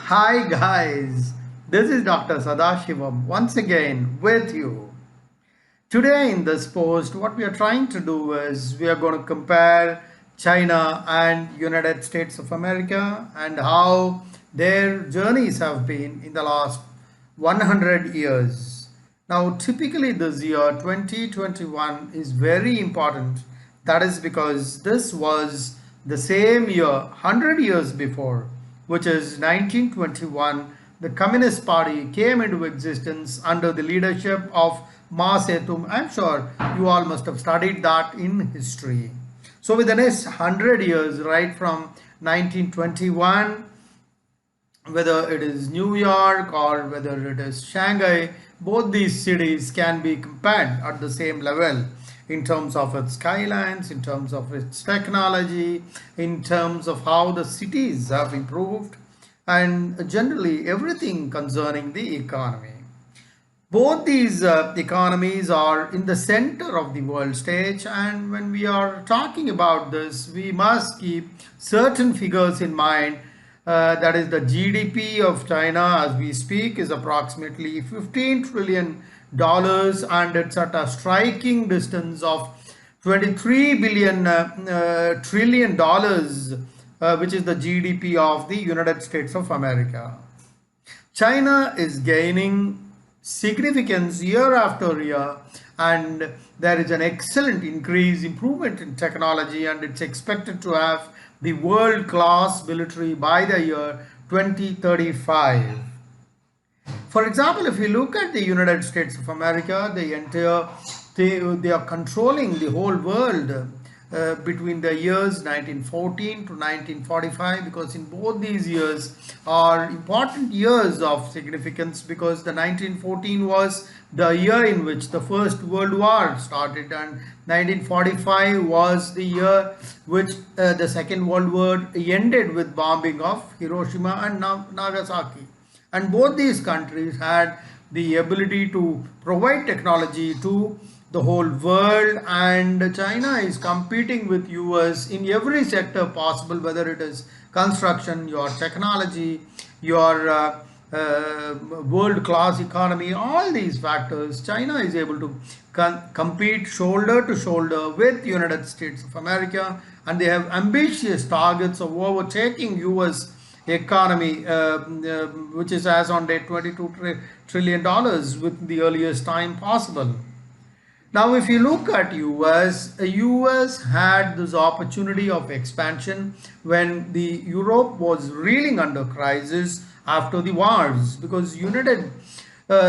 Hi guys, this is Dr. Sadasivam once again with you. Today in this post, what we are trying to do is we are going to compare China and United States of America and how their journeys have been in the last 100 years. Now, typically this year 2021 is very important. That is because this was the same year 100 years before, which is 1921. The Communist Party came into existence under the leadership of Mao Zedong. I'm sure you all must have studied that in history. So with the next 100 years, right from 1921, whether it is New York or whether it is Shanghai, both these cities can be compared at the same level in terms of its skylines, in terms of its technology, in terms of how the cities have improved, and generally everything concerning the economy. Both these economies are in the center of the world stage, and when we are talking about this, we must keep certain figures in mind. That is, the GDP of China as we speak is approximately $15 trillion, and it's at a striking distance of 23 billion trillion dollars, which is the GDP of the United States of America. China is gaining significance year after year, and there is an excellent improvement in technology, and it's expected to have the world-class military by the year 2035. For example, if you look at the United States of America, they are controlling the whole world between the years 1914 to 1945, because in both these years are important years of significance, because the 1914 was the year in which the First World War started, and 1945 was the year which the Second World War ended with bombing of Hiroshima and Nagasaki. And both these countries had the ability to provide technology to the whole world, and China is competing with US in every sector possible, whether it is construction, your technology, your world-class economy, all these factors. China is able to compete shoulder to shoulder with United States of America, and they have ambitious targets of overtaking US economy, which is as on date $22 trillion with the earliest time possible. Now, if you look at US had this opportunity of expansion when the Europe was reeling under crisis after the wars, because United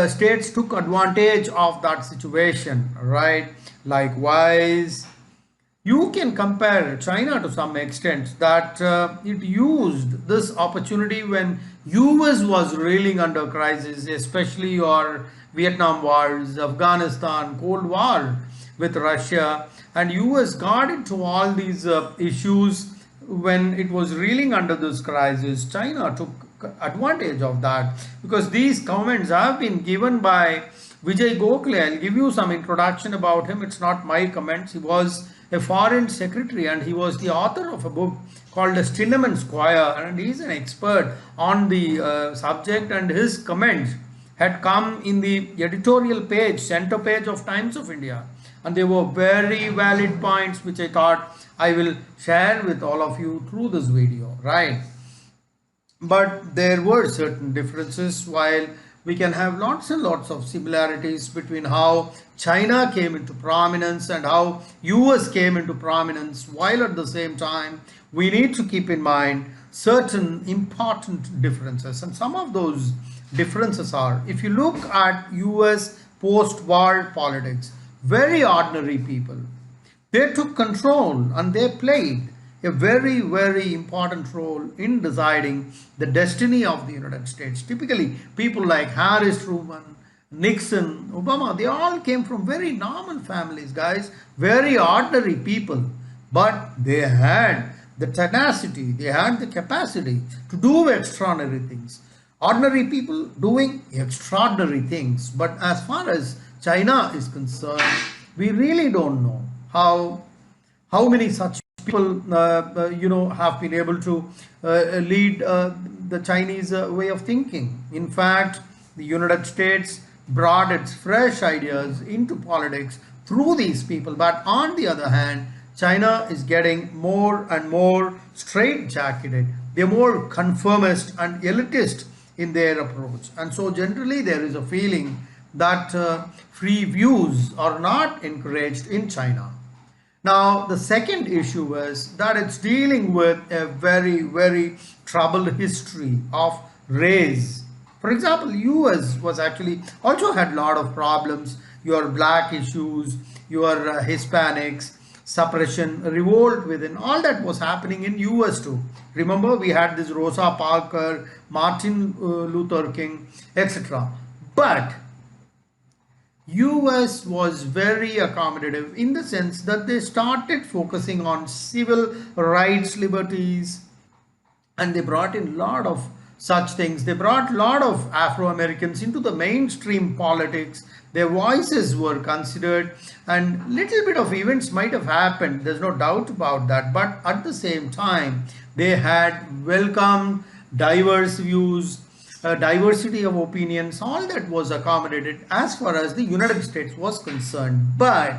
States took advantage of that situation, right? Likewise, you can compare China to some extent that it used this opportunity when US was reeling under crisis, especially your Vietnam wars, Afghanistan, Cold War with Russia, and US got into all these issues when it was reeling under this crisis. China took advantage of that, because these comments have been given by Vijay Gokhale. I'll give you some introduction about him. It's not my comments. He was a foreign secretary, and he was the author of a book called The Stillman Square, and he's an expert on the subject, and his comments had come in the editorial page, center page of Times of India, and they were very valid points which I thought I will share with all of you through this video, right? But there were certain differences, while we can have lots and lots of similarities between how China came into prominence and how US came into prominence, while at the same time we need to keep in mind certain important differences. And some of those differences are, if you look at US post-war politics, very ordinary people, they took control and they played a very, very important role in deciding the destiny of the United States. Typically, people like Harris Truman, Nixon, Obama, they all came from very normal families, guys, very ordinary people, but they had the tenacity, they had the capacity to do extraordinary things. Ordinary people doing extraordinary things. But as far as China is concerned, we really don't know how many such people, have been able to lead the Chinese way of thinking. In fact, the United States brought its fresh ideas into politics through these people. But on the other hand, China is getting more and more straight-jacketed. They're more conformist and elitist in their approach. And so generally there is a feeling that free views are not encouraged in China. Now, the second issue is that it's dealing with a very, very troubled history of race. For example, US was actually also had a lot of problems. Your black issues, your Hispanics, suppression, revolt within, all that was happening in US too. Remember, we had this Rosa Parks, Martin Luther King, etc. But US was very accommodative in the sense that they started focusing on civil rights, liberties, and they brought in a lot of such things. They brought a lot of Afro-Americans into the mainstream politics. Their voices were considered, and little bit of events might have happened. There's no doubt about that. But at the same time, they had welcomed diverse views, diversity of opinions, all that was accommodated as far as the United States was concerned. But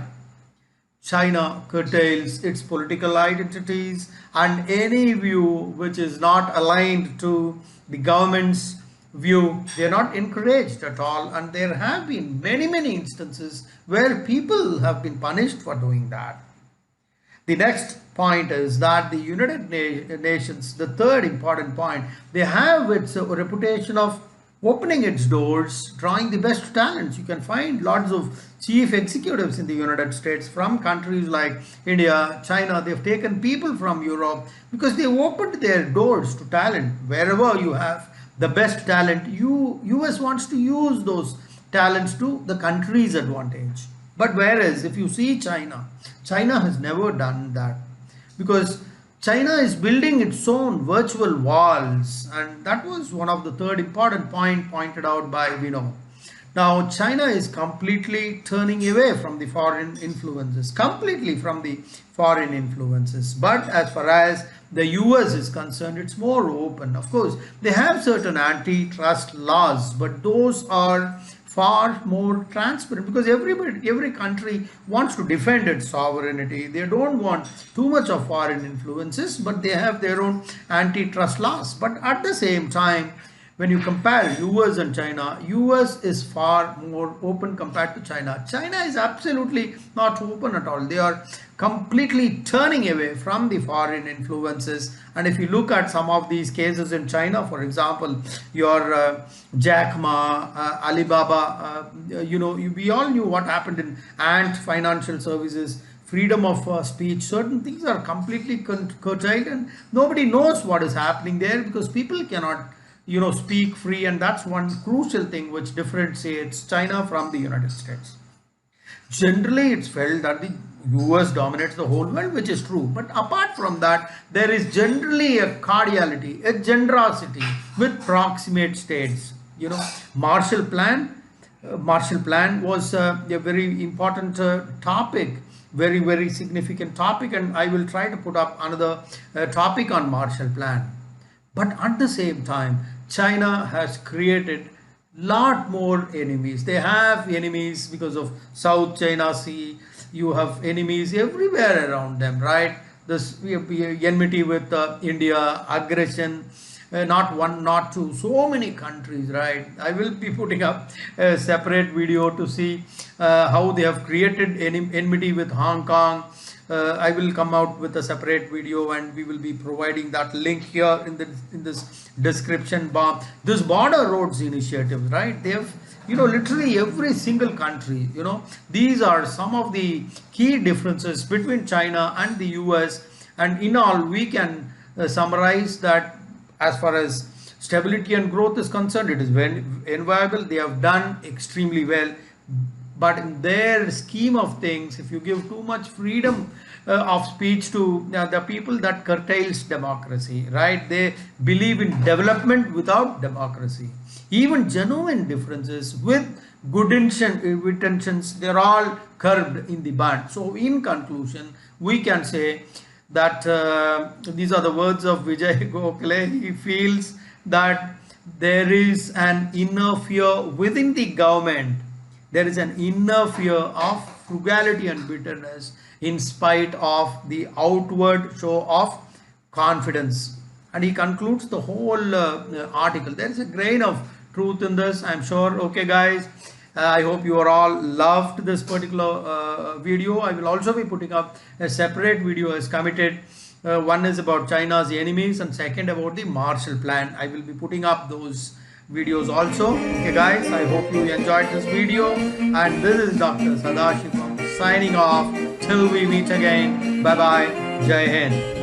China curtails its political identities, and any view which is not aligned to the government's view, they are not encouraged at all. And there have been many instances where people have been punished for doing that. The next point is that the United Nations, the third important point, they have its reputation of opening its doors, drawing the best talents. You can find lots of chief executives in the United States from countries like India, China. They've taken people from Europe because they opened their doors to talent. Wherever you have the best talent, US wants to use those talents to the country's advantage. But whereas if you see China has never done that, because China is building its own virtual walls, and that was one of the third important point pointed out by Vino. Now, China is completely turning away from the foreign influences, But as far as the US is concerned, it's more open. Of course, they have certain antitrust laws, but those are far more transparent because every country wants to defend its sovereignty. They don't want too much of foreign influences, but they have their own antitrust laws. But at the same time, when you compare US and China, US is far more open compared to China. China is absolutely not open at all. They are completely turning away from the foreign influences. And if you look at some of these cases in China, for example, your Jack Ma, Alibaba, we all knew what happened in Ant Financial Services, freedom of speech. Certain things are completely curtailed and nobody knows what is happening there because people cannot speak free, and that's one crucial thing which differentiates China from the United States. Generally, it's felt that the US dominates the whole world, which is true. But apart from that, there is generally a cordiality, a generosity with proximate states. Marshall Plan was a very important topic, very significant topic, and I will try to put up another topic on Marshall Plan. But at the same time, China has created lot more enemies. They have enemies because of South China Sea. You have enemies everywhere around them, right? This enmity with India, aggression, not one, not two, so many countries, right? I will be putting up a separate video to see how they have created enmity with Hong Kong. I will come out with a separate video and we will be providing that link here in this description bar. This border roads initiative, right? They have literally every single country, these are some of the key differences between China and the US, and in all we can summarize that as far as stability and growth is concerned, it is very enviable. They have done extremely well. But in their scheme of things, if you give too much freedom of speech to the people, that curtails democracy, right? They believe in development without democracy. Even genuine differences with good intentions, they're all curbed in the bud. So in conclusion, we can say that these are the words of Vijay Gokhale. He feels that there is an inner fear within the government. There is an inner fear of frugality and bitterness in spite of the outward show of confidence. And he concludes the whole article. There is a grain of truth in this, I'm sure. Okay, guys, I hope you are all loved this particular video. I will also be putting up a separate video as committed. One is about China's enemies and second about the Marshall Plan. I will be putting up those videos also. Okay, guys, I hope you enjoyed this video, and this is Dr. Sadasivam signing off till we meet again. Bye bye. Jai Hind.